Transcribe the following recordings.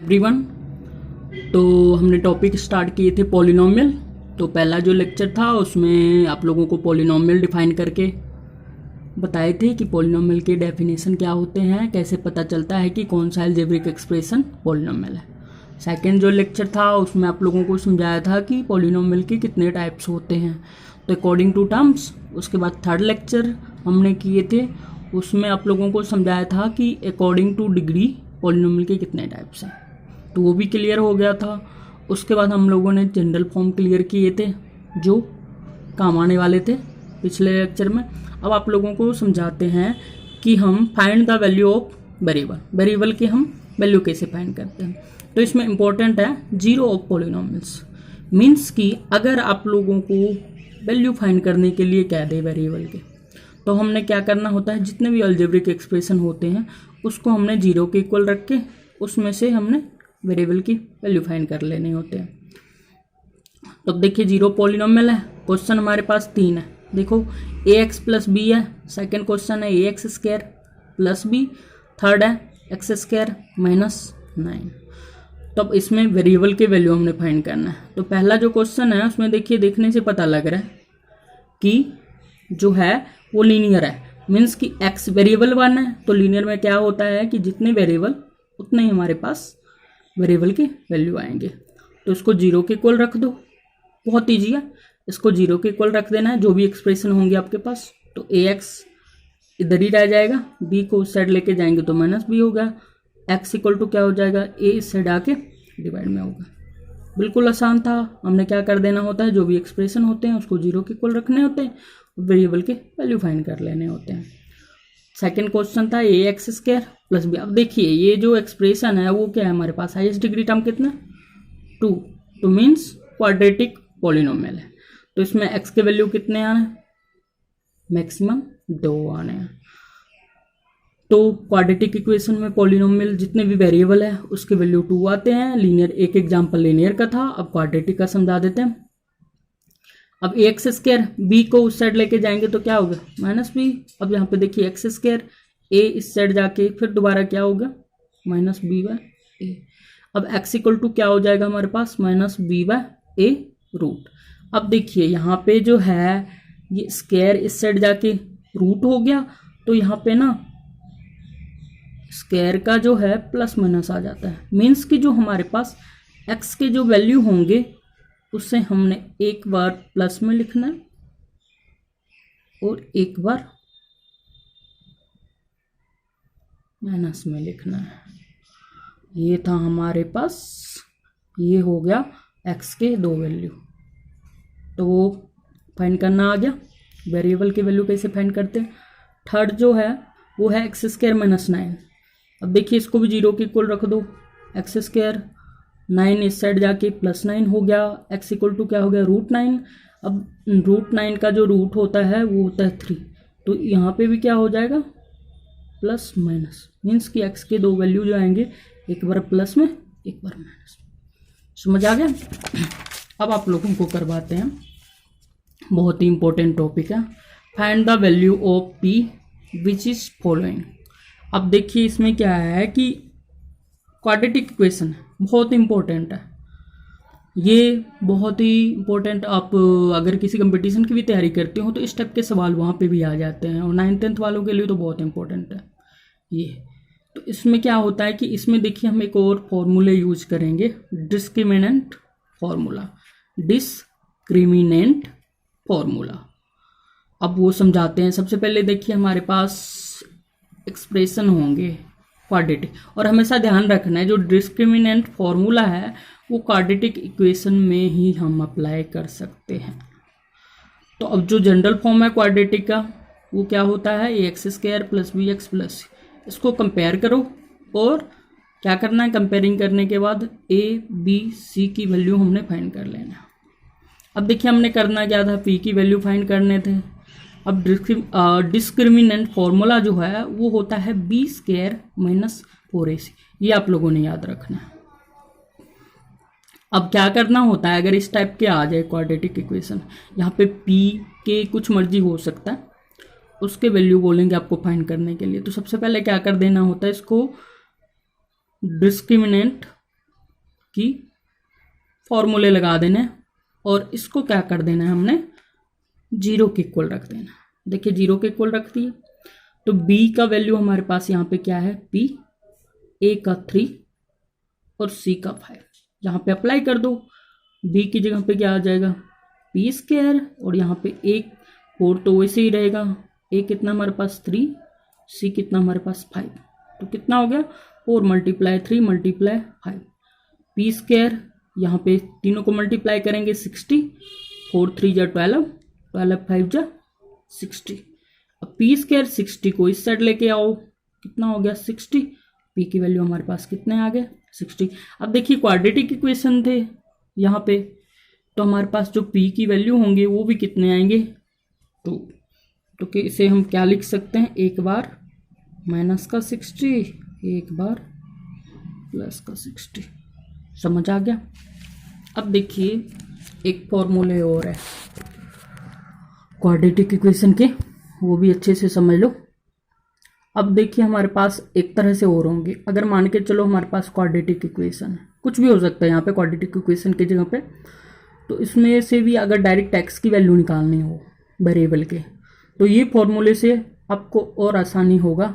Everyone. तो हमने topic start किए थे पॉलिनोमियल। तो पहला जो लेक्चर था उसमें आप लोगों को पॉलिनोमियल डिफाइन करके बताए थे कि पॉलिनोमियल के डेफिनेशन क्या होते हैं, कैसे पता चलता है कि कौन सा अलजेब्रिक एक्सप्रेशन पॉलिनोमियल है। सेकंड जो लेक्चर था उसमें आप लोगों को समझाया था कि पॉलिनोमियल के कितने टाइप्स होते हैं, तो अकॉर्डिंग टू टर्म्स। उसके बाद थर्ड लेक्चर हमने किए थे, उसमें आप लोगों को समझाया था कि अकॉर्डिंग टू डिग्री पॉलिनोमियल के कितने टाइप्स हैं, तो वो भी क्लियर हो गया था। उसके बाद हम लोगों ने जनरल फॉर्म क्लियर किए थे जो काम आने वाले थे पिछले लेक्चर में। अब आप लोगों को समझाते हैं कि हम find the value of variable की हम वैल्यू कैसे फाइंड करते हैं। तो इसमें इंपॉर्टेंट है जीरो ऑफ पॉलिनोमियल्स, मीन्स कि अगर आप लोगों को वैल्यू फाइंड करने के लिए कह दे वेरिएबल के, तो हमने क्या करना होता है, जितने भी अलजेब्रिक एक्सप्रेशन होते हैं उसको हमने जीरो के इक्वल रख के उसमें से हमने वेरिएबल की वैल्यू फाइंड कर लेने होते हैं। तो अब देखिए जीरो पॉलिनोमियल है, क्वेश्चन हमारे पास तीन है। देखो ए एक्स प्लस बी है, सेकेंड क्वेश्चन है A X square plus B, third है एक्स स्क्वायर माइनस 9। तो अब इसमें वेरिएबल के वैल्यू हमने फाइंड करना है। तो पहला जो क्वेश्चन है उसमें देखिए, देखने से पता लग रहा है कि जो है वो लीनियर है, मीन्स कि एक्स वेरिएबल वन है। तो लीनियर में क्या होता है कि जितने वेरिएबल उतने ही हमारे पास वेरिएबल के वैल्यू आएंगे। तो इसको जीरो के इक्वल रख दो, बहुत ईजी है, इसको जीरो के इक्वल रख देना है जो भी एक्सप्रेशन होंगे आपके पास। तो ए एक्स इधर ही रह जाएगा, बी को उस साइड लेके जाएंगे तो माइनस बी होगा, एक्स इक्वल टू क्या हो जाएगा, ए इस साइड आके डिवाइड में होगा। बिल्कुल आसान था। हमने क्या कर देना होता है, जो भी एक्सप्रेशन होते हैं उसको जीरो के इक्वल रखने होते हैं, वेरिएबल के वैल्यू फाइंड कर लेने होते हैं। सेकंड क्वेश्चन था ए एक्स स्क्वायर प्लस बी। अब देखिए ये जो एक्सप्रेशन है वो क्या है, हमारे पास हाईएस्ट डिग्री टर्म कितना, 2, तो मीन्स क्वाड्रेटिक पॉलिनोमियल है। तो इसमें एक्स के वैल्यू कितने आने हैं, मैक्सिमम 2 आने हैं। तो क्वाड्रेटिक इक्वेशन में पॉलिनोमियल जितने भी वेरिएबल है उसके वैल्यू 2 आते हैं। लीनियर, एक एग्जाम्पल लीनियर का था, अब क्वाड्रेटिक का समझा देते हैं। अब ए एक्स स्क्वायर बी को उस साइड लेके जाएंगे तो क्या होगा, माइनस बी। अब यहाँ पे देखिए एक्स स्क्वायर ए इस साइड जाके फिर दोबारा क्या होगा, माइनस बी बाय ए। अब एक्स इक्वल टू क्या हो जाएगा हमारे पास, माइनस बी बाय ए रूट। अब देखिए यहाँ पे जो है ये स्क्वायर इस साइड जाके रूट हो गया, तो यहाँ पे ना स्क्वायर का जो है प्लस माइनस आ जाता है, मीन्स कि जो हमारे पास एक्स के जो वैल्यू होंगे उससे हमने एक बार प्लस में लिखना है और एक बार माइनस में लिखना है। ये था हमारे पास, ये हो गया एक्स के दो वैल्यू। तो वो फाइंड करना आ गया। वेरिएबल के वैल्यू कैसे फाइंड करते हैं। थर्ड जो है वो है एक्स स्क्वायर माइनस 9। अब देखिए इसको भी जीरो के इक्वल रख दो, एक्स स्क्वायर 9 इस साइड जाके प्लस 9 हो गया, एक्स इक्वल टू क्या हो गया, रूट 9। अब रूट 9 का जो रूट होता है वो होता है 3, तो यहाँ पे भी क्या हो जाएगा, प्लस माइनस, मीन्स कि एक्स के दो वैल्यू जो आएंगे, एक बार प्लस में एक बार माइनस में। समझ आ गया। अब आप लोगों को करवाते हैं, बहुत ही इंपॉर्टेंट टॉपिक है, find the value of P which is following. अब देखिए इसमें क्या है कि क्वाड्रेटिक इक्वेशन बहुत इंपॉर्टेंट है, ये बहुत ही इंपॉर्टेंट। आप अगर किसी कंपटीशन की भी तैयारी करते हो तो इस टाइप के सवाल वहाँ पे भी आ जाते हैं, और 9th-10th वालों के लिए तो बहुत इंपॉर्टेंट है ये। तो इसमें क्या होता है कि इसमें देखिए हम एक और फॉर्मूले यूज करेंगे, डिस्क्रिमिनेंट फॉर्मूला, डिस्क्रिमिनेंट फॉर्मूला। अब वो समझाते हैं। सबसे पहले देखिए हमारे पास एक्सप्रेशन होंगे क्वाड्रेटिक, और हमेशा ध्यान रखना है जो डिस्क्रिमिनेंट फॉर्मूला है वो क्वाड्रेटिक इक्वेशन में ही हम अप्लाई कर सकते हैं। तो अब जो जनरल फॉर्म है क्वाड्रेटिक का वो क्या होता है, A X square plus B X plus, इसको कंपेयर करो और क्या करना है, कंपेयरिंग करने के बाद ए बी सी की वैल्यू हमने फाइंड कर लेना। अब देखिए हमने करना क्या था, पी की वैल्यू फाइंड करने थे। अब डिस्क्रिमिनेंट फॉर्मूला जो है वो होता है बी स्क्वायर माइनस 4ac, ये आप लोगों ने याद रखना है। अब क्या करना होता है, अगर इस टाइप के आ जाए क्वाड्रेटिक इक्वेशन, यहाँ पे पी के कुछ मर्जी हो सकता है, उसके वैल्यू बोलेंगे आपको फाइंड करने के लिए। तो सबसे पहले क्या कर देना होता है, इसको डिस्क्रिमिनेंट कि फॉर्मूले लगा देने हैं और इसको क्या कर देना है, हमने 0 के इक्वल रख देना। देखिए 0 के इक्वल रख दिए, तो b का वैल्यू हमारे पास यहाँ पे क्या है, p, a का 3 और c का 5। यहाँ पे अप्लाई कर दो, b की जगह पे क्या आ जाएगा, p स्क्वायर, और यहाँ पे 1 4 तो वैसे ही रहेगा, a कितना हमारे पास 3, c कितना हमारे पास 5, तो कितना हो गया 4 × 3 × 5, p स्क्वायर, यहाँ पे तीनों को मल्टीप्लाई करेंगे 60, 4 3 जा 12, 12 5 जा 60। अब पी स्क्वायर 60 को इस साइड लेके आओ, कितना हो गया 60, पी की वैल्यू हमारे पास कितने आ गए 60। अब देखिए क्वाड्रेटिक इक्वेशन थे यहाँ पे, तो हमारे पास जो पी की वैल्यू होंगे वो भी कितने आएंगे, तो कि इसे हम क्या लिख सकते हैं, एक बार माइनस का 60, एक बार प्लस का 60। समझ आ गया। अब देखिए एक फॉर्मूले और है क्वाड्रेटिक इक्वेशन के, वो भी अच्छे से समझ लो। अब देखिए हमारे पास एक तरह से और होंगे, अगर मान के चलो हमारे पास क्वाड्रेटिक इक्वेशन है, कुछ भी हो सकता है यहाँ पे क्वाड्रेटिक इक्वेशन की जगह पे, तो इसमें से भी अगर डायरेक्ट एक्स की वैल्यू निकालनी हो वेरिएबल के, तो ये फॉर्मूले से आपको और आसानी होगा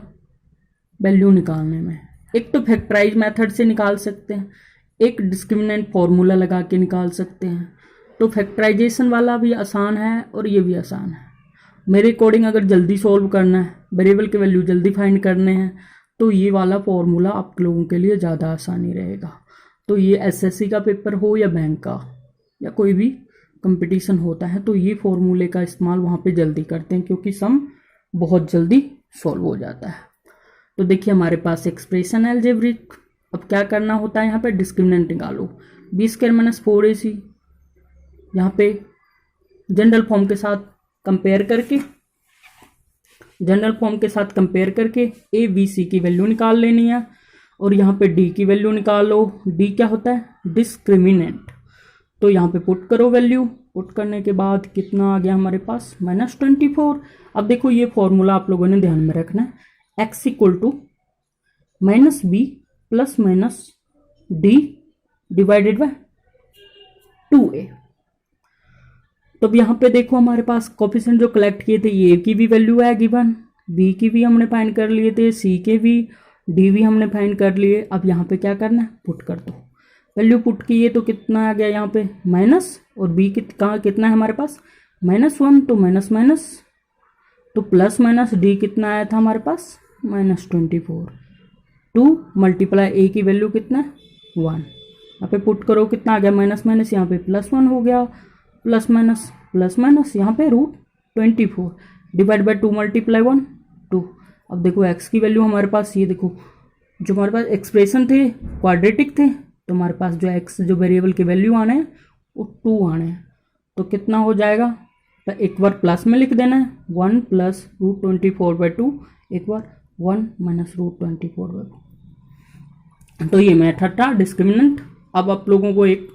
वैल्यू निकालने में। एक तो फैक्टराइज मेथड से निकाल सकते हैं, एक डिस्क्रिमिनेंट फॉर्मूला लगा के निकाल सकते हैं। तो फैक्टराइजेशन वाला भी आसान है और ये भी आसान है। मेरे अकॉर्डिंग अगर जल्दी सॉल्व करना है, वेरिएबल के वैल्यू जल्दी फाइंड करने हैं, तो ये वाला फॉर्मूला आप लोगों के लिए ज़्यादा आसानी रहेगा। तो ये एसएससी का पेपर हो या बैंक का या कोई भी कंपटीशन होता है, तो ये फॉर्मूले का इस्तेमाल वहाँ पे जल्दी करते हैं, क्योंकि सम बहुत जल्दी सॉल्व हो जाता है। तो देखिए हमारे पास एक्सप्रेशन है अलजेब्रिक। अब क्या करना होता है, यहाँ पे डिस्क्रिमिनेंट निकालो, b² - 4ac, यहाँ पे जनरल फॉर्म के साथ कंपेयर करके a b c की वैल्यू निकाल लेनी है, और यहाँ पे d की वैल्यू निकालो। d क्या होता है, डिस्क्रिमिनेंट। तो यहाँ पे पुट करो वैल्यू, पुट करने के बाद कितना आ गया हमारे पास -24। अब देखो ये फॉर्मूला आप लोगों ने ध्यान में रखना है, x = -b ± d / 2a। तो अब यहाँ पे देखो हमारे पास कोफिशिएंट जो कलेक्ट किए थे, ए की भी वैल्यू है गिवन, बी की भी हमने फाइंड कर लिए थे, सी के भी, डी भी हमने फाइंड कर लिए। अब यहाँ पे क्या करना है, पुट कर दो, वैल्यू पुट किए तो कितना आ गया यहाँ पे माइनस, और बी कितना है हमारे पास -1, तो माइनस माइनस, तो प्लस माइनस डी कितना आया था हमारे पास -24। 2 × ए की वैल्यू कितना है 1, यहाँ पे पुट करो कितना आ गया माइनस माइनस, यहाँ पे +1 हो गया, प्लस माइनस यहाँ पे √24 / 2 × 1 2। अब देखो x की वैल्यू हमारे पास, ये देखो जो हमारे पास एक्सप्रेशन थे क्वाड्रेटिक थे, तो हमारे पास जो x जो वेरिएबल के वैल्यू आने हैं वो 2 आने हैं। तो कितना हो जाएगा, तो एक बार प्लस में लिख देना है 1 + √24/2, एक बार 1 - √24/2। तो ये मेथड था डिस्क्रिमिनेंट। अब आप लोगों को एक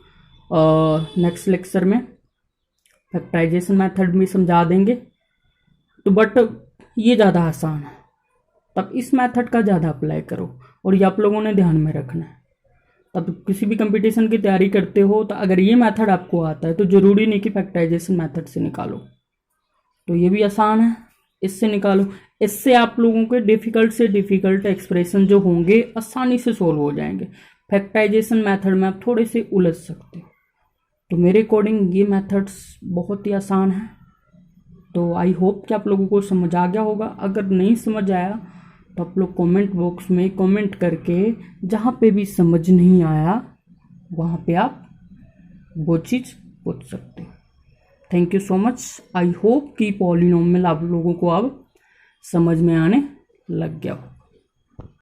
नेक्स्ट लेक्चर में फैक्टराइजेशन मेथड में समझा देंगे, तो बट ये ज़्यादा आसान है, तब इस मेथड का ज़्यादा अप्लाई करो, और ये आप लोगों ने ध्यान में रखना है। तब किसी भी कंपटीशन की तैयारी करते हो, तो अगर ये मेथड आपको आता है तो ज़रूरी नहीं कि फैक्टराइजेशन मेथड से निकालो, तो ये भी आसान है, इससे निकालो। इससे आप लोगों के डिफ़िकल्ट से डिफ़िकल्ट एक्सप्रेशन जो होंगे आसानी से सोल्व हो जाएंगे। फैक्टराइजेशन मेथड में आप थोड़े से उलझ सकते हो। तो मेरे अकॉर्डिंग ये मेथड्स बहुत ही आसान है। तो आई होप कि आप लोगों को समझ आ गया होगा। अगर नहीं समझ आया तो आप लोग कमेंट बॉक्स में कमेंट करके जहाँ पे भी समझ नहीं आया वहाँ पे आप वो चीज़ पूछ सकते हो। Thank you so much. I hope कि पॉलिनोमियल आप लोगों को अब समझ में आने लग गया हो।